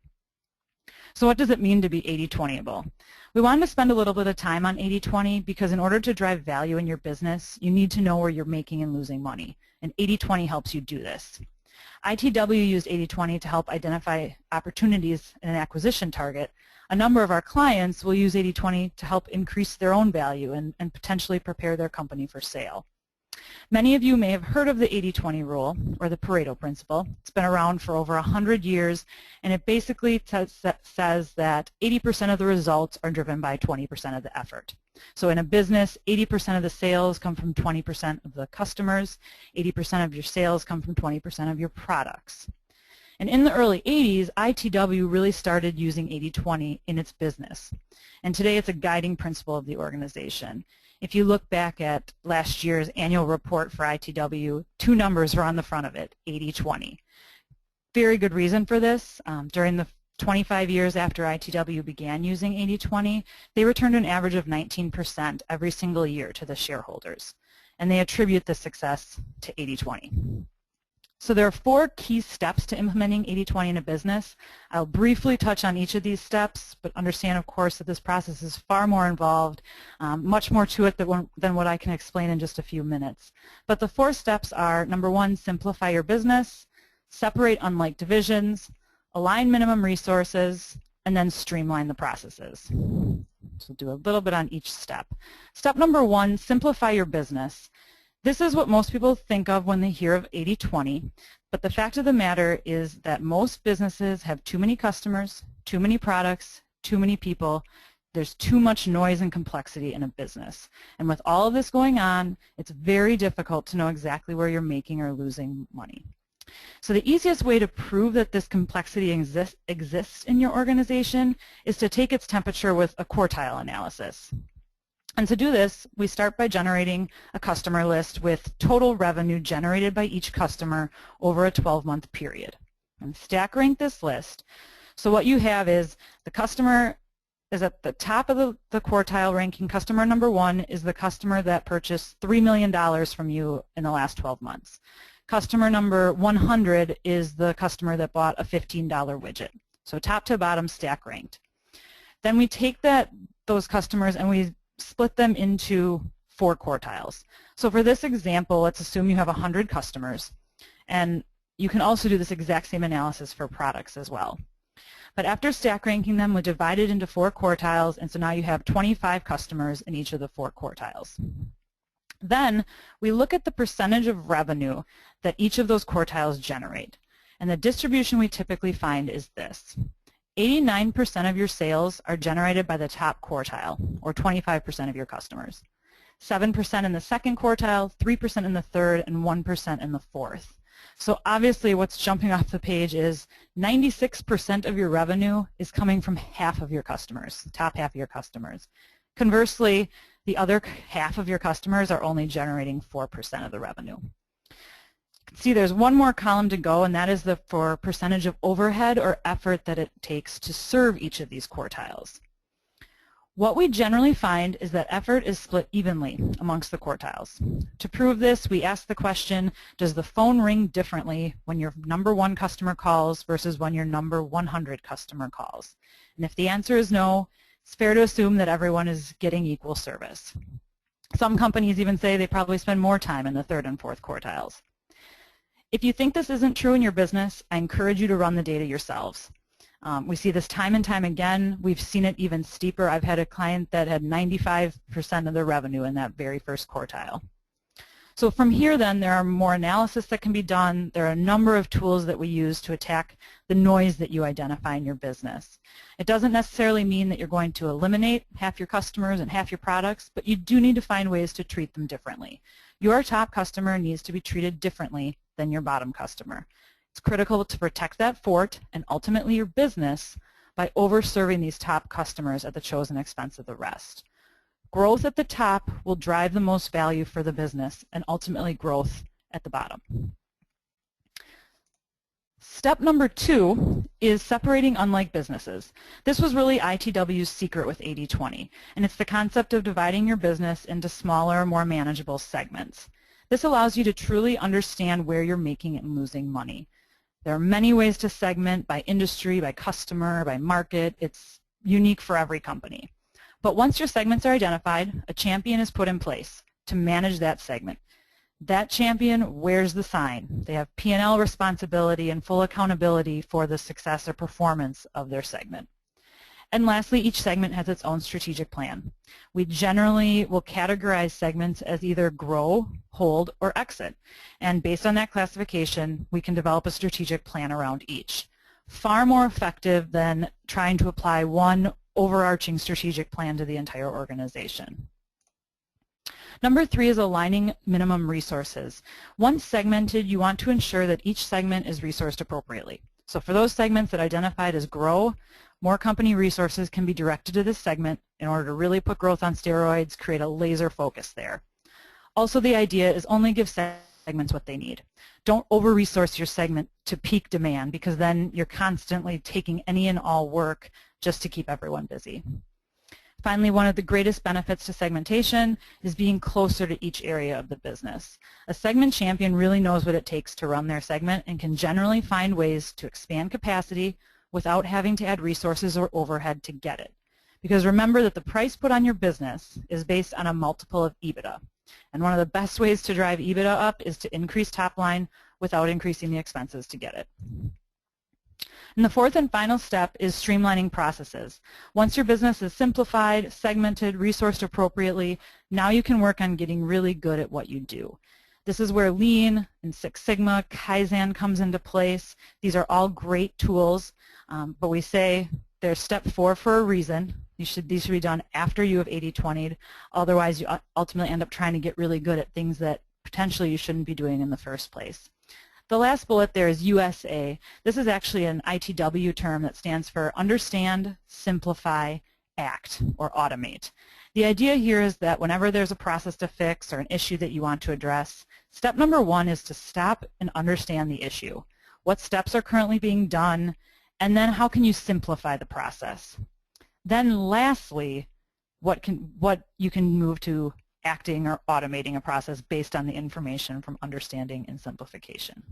So what does it mean to be 80-20able? We wanted to spend a little bit of time on 80-20 because in order to drive value in your business, you need to know where you're making and losing money. And 80-20 helps you do this. ITW used 80-20 to help identify opportunities in an acquisition target. A number of our clients will use 80-20 to help increase their own value and potentially prepare their company for sale. Many of you may have heard of the 80-20 rule, or the Pareto principle. It's been around for over 100 years, and it basically says that 80% of the results are driven by 20% of the effort. So in a business, 80% of the sales come from 20% of the customers, 80% of your sales come from 20% of your products. And in the early 80s, ITW really started using 80-20 in its business. And today it's a guiding principle of the organization. If you look back at last year's annual report for ITW, 2 numbers are on the front of it, 80-20. Very good reason for this. During the 25 years after ITW began using 80-20, they returned an average of 19% every single year to the shareholders. And they attribute the success to 80-20. So there are 4 key steps to implementing 80-20 in a business. I'll briefly touch on each of these steps, but understand, of course, that this process is far more involved, much more to it than what I can explain in just a few minutes. But the 4 steps are, number 1, simplify your business, separate unlike divisions, align minimum resources, and then streamline the processes. So we'll do a little bit on each step. Step number 1, simplify your business. This is what most people think of when they hear of 80-20, but the fact of the matter is that most businesses have too many customers, too many products, too many people. There's too much noise and complexity in a business. And with all of this going on, it's very difficult to know exactly where you're making or losing money. So the easiest way to prove that this complexity exists in your organization is to take its temperature with a quartile analysis. And to do this, we start by generating a customer list with total revenue generated by each customer over a 12-month period. And stack rank this list. So what you have is the customer is at the top of the quartile ranking. Customer number 1 is the customer that purchased $3 million from you in the last 12 months. Customer number 100 is the customer that bought a $15 widget. So top to bottom stack ranked. Then we take those customers and we split them into 4 quartiles. So for this example, let's assume you have 100 customers, and you can also do this exact same analysis for products as well. But after stack ranking them, we divide it into 4 quartiles, and so now you have 25 customers in each of the 4 quartiles. Then we look at the percentage of revenue that each of those quartiles generate, and the distribution we typically find is this. 89% of your sales are generated by the top quartile, or 25% of your customers. 7% in the second quartile, 3% in the third, and 1% in the fourth. So obviously what's jumping off the page is 96% of your revenue is coming from half of your customers, top half of your customers. Conversely, the other half of your customers are only generating 4% of the revenue. See, there's one more column to go, and that is for percentage of overhead or effort that it takes to serve each of these quartiles. What we generally find is that effort is split evenly amongst the quartiles. To prove this, we ask the question, does the phone ring differently when your number 1 customer calls versus when your number 100 customer calls? And if the answer is no, it's fair to assume that everyone is getting equal service. Some companies even say they probably spend more time in the 3rd and 4th quartiles. If you think this isn't true in your business, I encourage you to run the data yourselves. We see this time and time again. We've seen it even steeper. I've had a client that had 95% of their revenue in that very first quartile. So from here then, there are more analysis that can be done. There are a number of tools that we use to attack the noise that you identify in your business. It doesn't necessarily mean that you're going to eliminate half your customers and half your products, but you do need to find ways to treat them differently. Your top customer needs to be treated differently than your bottom customer. It's critical to protect that fort and ultimately your business by overserving these top customers at the chosen expense of the rest. Growth at the top will drive the most value for the business and ultimately growth at the bottom. Step number 2 is separating unlike businesses. This was really ITW's secret with 80/20, and it's the concept of dividing your business into smaller, more manageable segments. This allows you to truly understand where you're making and losing money. There are many ways to segment by industry, by customer, by market. It's unique for every company. But once your segments are identified, a champion is put in place to manage that segment. That champion wears the sign. They have P&L responsibility and full accountability for the success or performance of their segment. And lastly, each segment has its own strategic plan. We generally will categorize segments as either grow, hold, or exit. And based on that classification, we can develop a strategic plan around each. Far more effective than trying to apply one overarching strategic plan to the entire organization. Number 3 is aligning minimum resources. Once segmented, you want to ensure that each segment is resourced appropriately. So for those segments that identified as grow, more company resources can be directed to this segment in order to really put growth on steroids, create a laser focus there. Also, the idea is only give segments what they need. Don't over-resource your segment to peak demand, because then you're constantly taking any and all work just to keep everyone busy. Finally, one of the greatest benefits to segmentation is being closer to each area of the business. A segment champion really knows what it takes to run their segment and can generally find ways to expand capacity without having to add resources or overhead to get it. Because remember that the price put on your business is based on a multiple of EBITDA. And one of the best ways to drive EBITDA up is to increase top line without increasing the expenses to get it. And the 4th and final step is streamlining processes. Once your business is simplified, segmented, resourced appropriately, now you can work on getting really good at what you do. This is where Lean and Six Sigma, Kaizen comes into place. These are all great tools, but we say they're step 4 for a reason. These should be done after you have 80/20'd. Otherwise, you ultimately end up trying to get really good at things that potentially you shouldn't be doing in the first place. The last bullet there is USA. This is actually an ITW term that stands for Understand, Simplify, Act, or Automate. The idea here is that whenever there's a process to fix or an issue that you want to address, step number 1 is to stop and understand the issue. What steps are currently being done, and then how can you simplify the process? Then lastly, what you can move to acting or automating a process based on the information from understanding and simplification.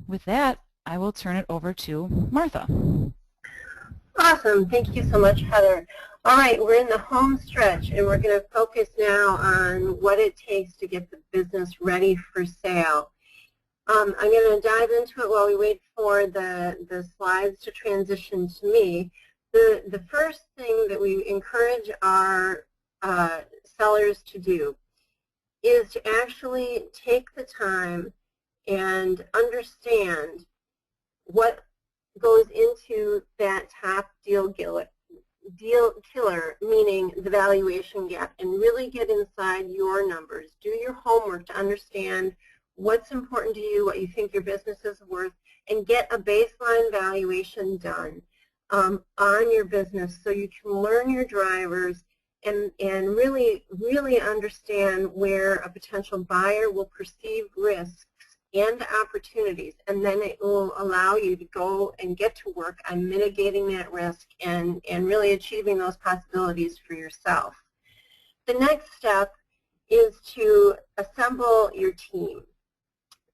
With that, I will turn it over to Martha. Awesome. Thank you so much, Heather. All right, we're in the home stretch, and we're going to focus now on what it takes to get the business ready for sale. I'm going to dive into it while we wait for the slides to transition to me. The first thing that we encourage our sellers to do is to actually take the time and understand what goes into that top deal killer, meaning the valuation gap, and really get inside your numbers. Do your homework to understand what's important to you, what you think your business is worth, and get a baseline valuation done on your business so you can learn your drivers and really understand where a potential buyer will perceive risks and opportunities, and then it will allow you to go and get to work on mitigating that risk and really achieving those possibilities for yourself. The next step is to assemble your team.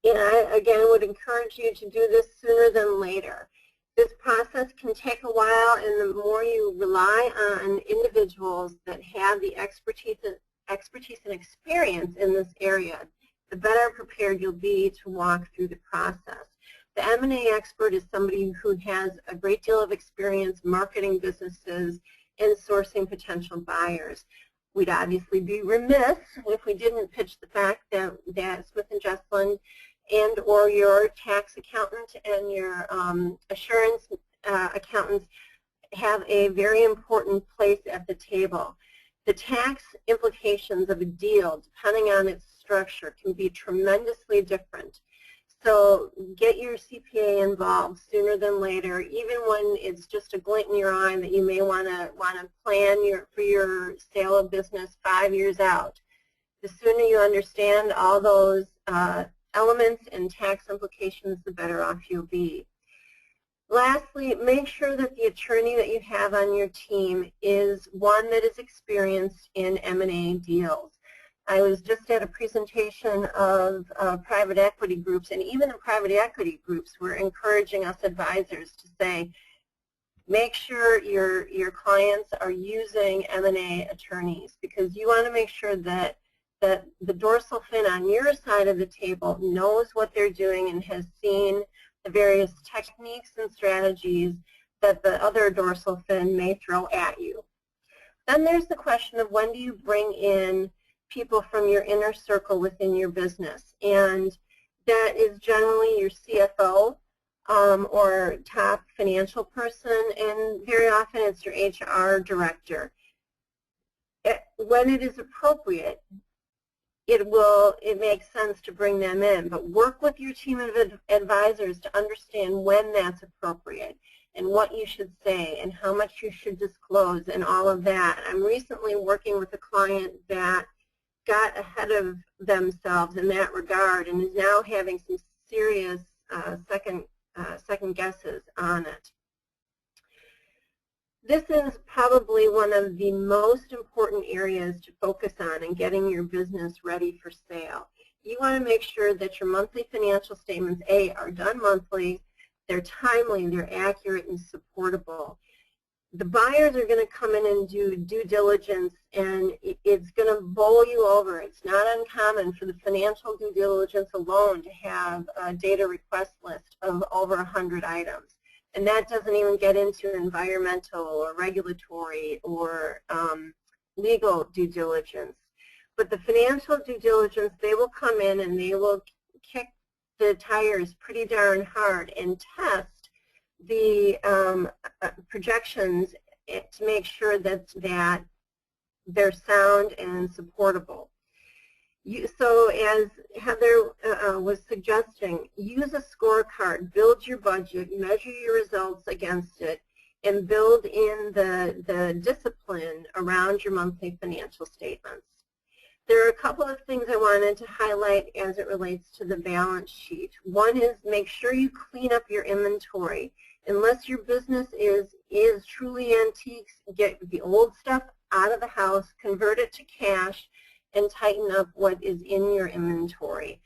And I, again, would encourage you to do this sooner than later. This process can take a while, and the more you rely on individuals that have the expertise and experience in this area, the better prepared you'll be to walk through the process. The M&A expert is somebody who has a great deal of experience marketing businesses and sourcing potential buyers. We'd obviously be remiss if we didn't pitch the fact that Smith & Gesteland and or your tax accountant and your assurance accountants have a very important place at the table. The tax implications of a deal, depending on its structure, can be tremendously different. So get your CPA involved sooner than later, even when it's just a glint in your eye that you may want to plan for your sale of business 5 years out. The sooner you understand all those elements and tax implications, the better off you'll be. Lastly, make sure that the attorney that you have on your team is one that is experienced in M&A deals. I was just at a presentation of private equity groups, and even the private equity groups were encouraging us advisors to say, make sure your clients are using M&A attorneys, because you want to make sure that the dorsal fin on your side of the table knows what they're doing and has seen the various techniques and strategies that the other dorsal fin may throw at you. Then there's the question of, when do you bring in people from your inner circle within your business? And that is generally your CFO or top financial person, and very often it's your HR director. When it is appropriate, it makes sense to bring them in, but work with your team of advisors to understand when that's appropriate and what you should say and how much you should disclose and all of that. I'm recently working with a client that got ahead of themselves in that regard and is now having some serious second guesses on it. This is probably one of the most important areas to focus on in getting your business ready for sale. You want to make sure that your monthly financial statements, A, are done monthly, they're timely, they're accurate and supportable. The buyers are going to come in and do due diligence, and it's going to bowl you over. It's not uncommon for the financial due diligence alone to have a data request list of over 100 items. And that doesn't even get into environmental or regulatory or legal due diligence. But the financial due diligence, they will come in and they will kick the tires pretty darn hard and test the projections to make sure that they're sound and supportable. So as Heather was suggesting, use a scorecard, build your budget, measure your results against it, and build in the discipline around your monthly financial statements. There are a couple of things I wanted to highlight as it relates to the balance sheet. One is, make sure you clean up your inventory. Unless your business is truly antiques, get the old stuff out of the house, convert it to cash, and tighten up what is in your inventory.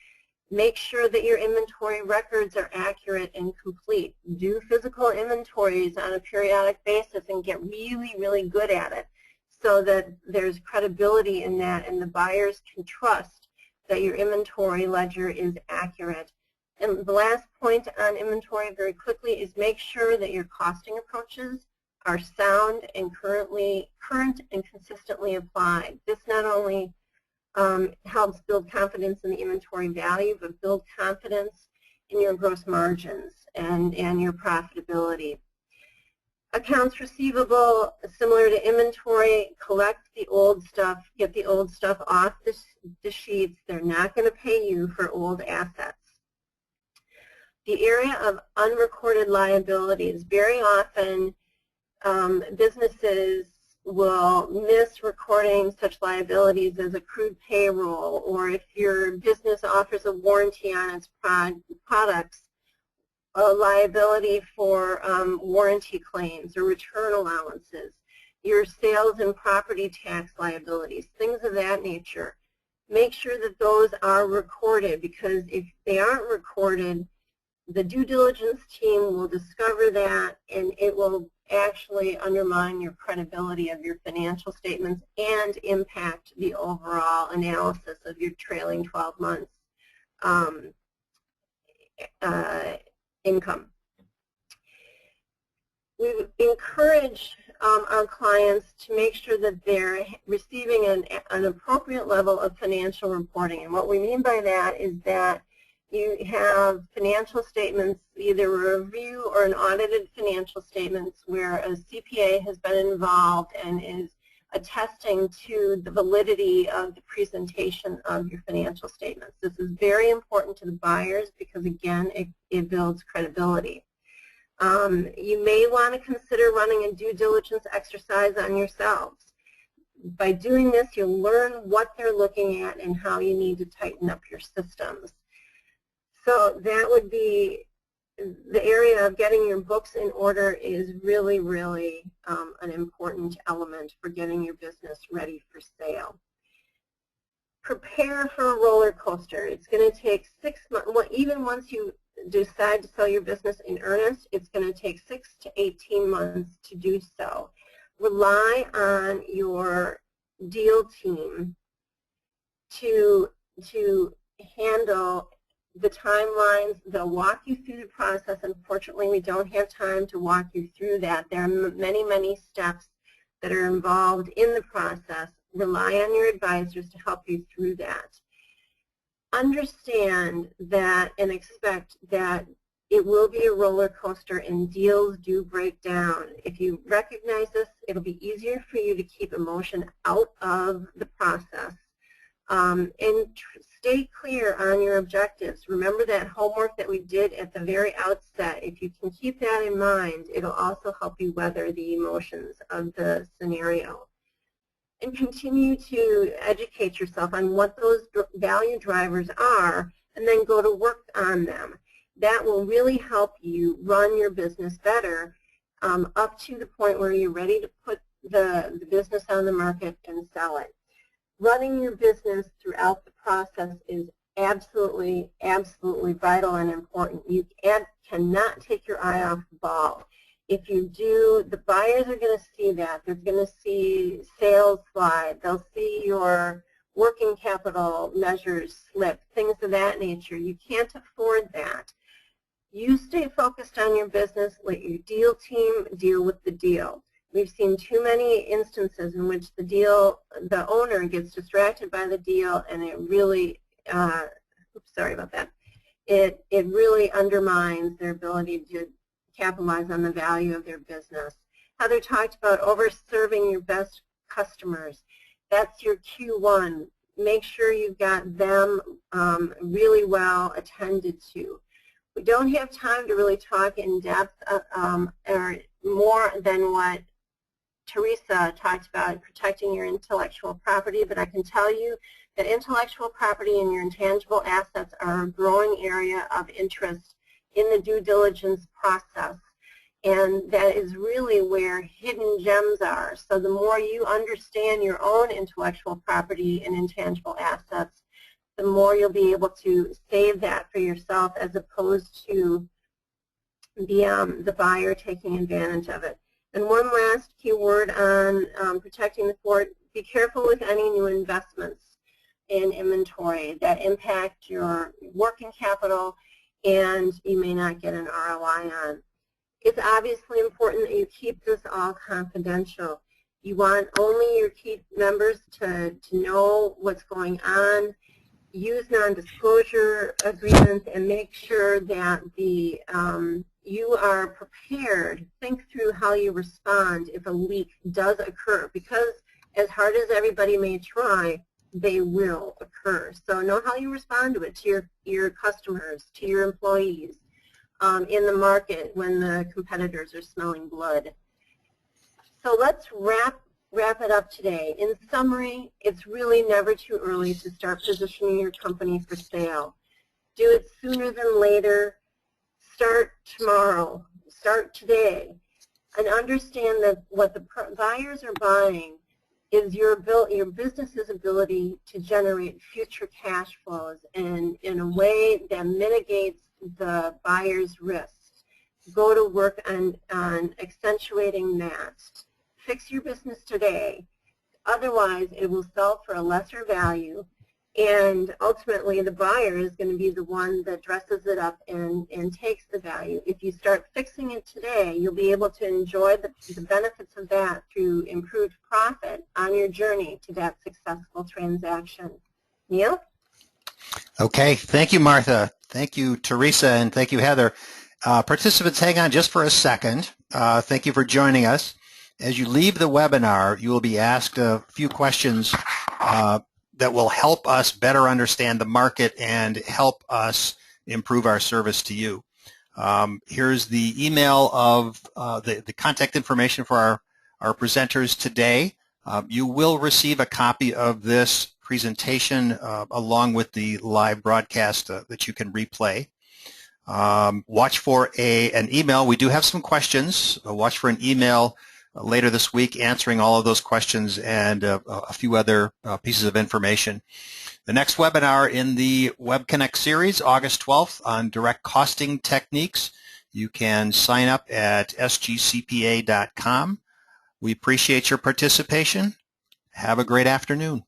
Make sure that your inventory records are accurate and complete. Do physical inventories on a periodic basis and get really, really good at it so that there's credibility in that and the buyers can trust that your inventory ledger is accurate. And the last point on inventory very quickly is, make sure that your costing approaches are sound and current and consistently applied. This not only helps build confidence in the inventory value, but build confidence in your gross margins and your profitability. Accounts receivable, similar to inventory, collect the old stuff, get the old stuff off the sheets. They're not going to pay you for old assets. The area of unrecorded liabilities, very often businesses will miss recording such liabilities as accrued payroll, or if your business offers a warranty on its products, a liability for warranty claims or return allowances, your sales and property tax liabilities, things of that nature. Make sure that those are recorded, because if they aren't recorded, the due diligence team will discover that, and it will actually undermine your credibility of your financial statements and impact the overall analysis of your trailing 12 months income. We encourage our clients to make sure that they're receiving an appropriate level of financial reporting. And what we mean by that is that you have financial statements, either a review or an audited financial statements where a CPA has been involved and is attesting to the validity of the presentation of your financial statements. This is very important to the buyers because, again, it builds credibility. You may want to consider running a due diligence exercise on yourselves. By doing this, you'll learn what they're looking at and how you need to tighten up your systems. So that would be the area of getting your books in order is really, really an important element for getting your business ready for sale. Prepare for a roller coaster. It's going to take 6 months. Well, even once you decide to sell your business in earnest, it's going to take 6 to 18 months to do so. Rely on your deal team to handle the timelines. They'll walk you through the process. Unfortunately, we don't have time to walk you through that. There are many, many steps that are involved in the process. Rely on your advisors to help you through that. Understand that and expect that it will be a roller coaster and deals do break down. If you recognize this, it'll be easier for you to keep emotion out of the process. And stay clear on your objectives. Remember that homework that we did at the very outset. If you can keep that in mind, it'll also help you weather the emotions of the scenario. And continue to educate yourself on what those value drivers are, and then go to work on them. That will really help you run your business better up to the point where you're ready to put the business on the market and sell it. Running your business throughout the process is absolutely, absolutely vital and important. You cannot take your eye off the ball. If you do, the buyers are going to see that. They're going to see sales slide. They'll see your working capital measures slip, things of that nature. You can't afford that. You stay focused on your business. Let your deal team deal with the deal. We've seen too many instances in which the owner gets distracted by the deal, and it really, sorry about that, it really undermines their ability to capitalize on the value of their business. Heather talked about over-serving your best customers. That's your Q1. Make sure you've got them really well attended to. We don't have time to really talk in depth or more than what Theresa talked about, protecting your intellectual property, but I can tell you that intellectual property and your intangible assets are a growing area of interest in the due diligence process, and that is really where hidden gems are. So the more you understand your own intellectual property and intangible assets, the more you'll be able to save that for yourself as opposed to the buyer taking advantage of it. And one last key word on protecting the fort: be careful with any new investments in inventory that impact your working capital and you may not get an ROI on. It's obviously important that you keep this all confidential. You want only your key members to know what's going on. Use non-disclosure agreements and make sure that you are prepared. Think through how you respond if a leak does occur, because as hard as everybody may try, they will occur. So know how you respond to it, to your customers, to your employees, in the market when the competitors are smelling blood. So let's wrap it up today. In summary, it's really never too early to start positioning your company for sale. Do it sooner than later. Start tomorrow. Start today. And understand that what the buyers are buying is your business's ability to generate future cash flows in a way that mitigates the buyer's risks. Go to work on accentuating that. Fix your business today. Otherwise, it will sell for a lesser value, and ultimately the buyer is going to be the one that dresses it up and takes the value. If you start fixing it today, you'll be able to enjoy the benefits of that through improved profit on your journey to that successful transaction. Neil? Okay, thank you, Martha. Thank you, Theresa, and thank you, Heather. Participants, hang on just for a second. Thank you for joining us. As you leave the webinar, you will be asked a few questions that will help us better understand the market and help us improve our service to you. Here's the email of the contact information for our presenters today. You will receive a copy of this presentation along with the live broadcast that you can replay. Watch for an email. We do have some questions. Watch for an email later this week answering all of those questions and a few other pieces of information. The next webinar in the WebConnect series, August 12th, on direct costing techniques. You can sign up at sgcpa.com. We appreciate your participation. Have a great afternoon.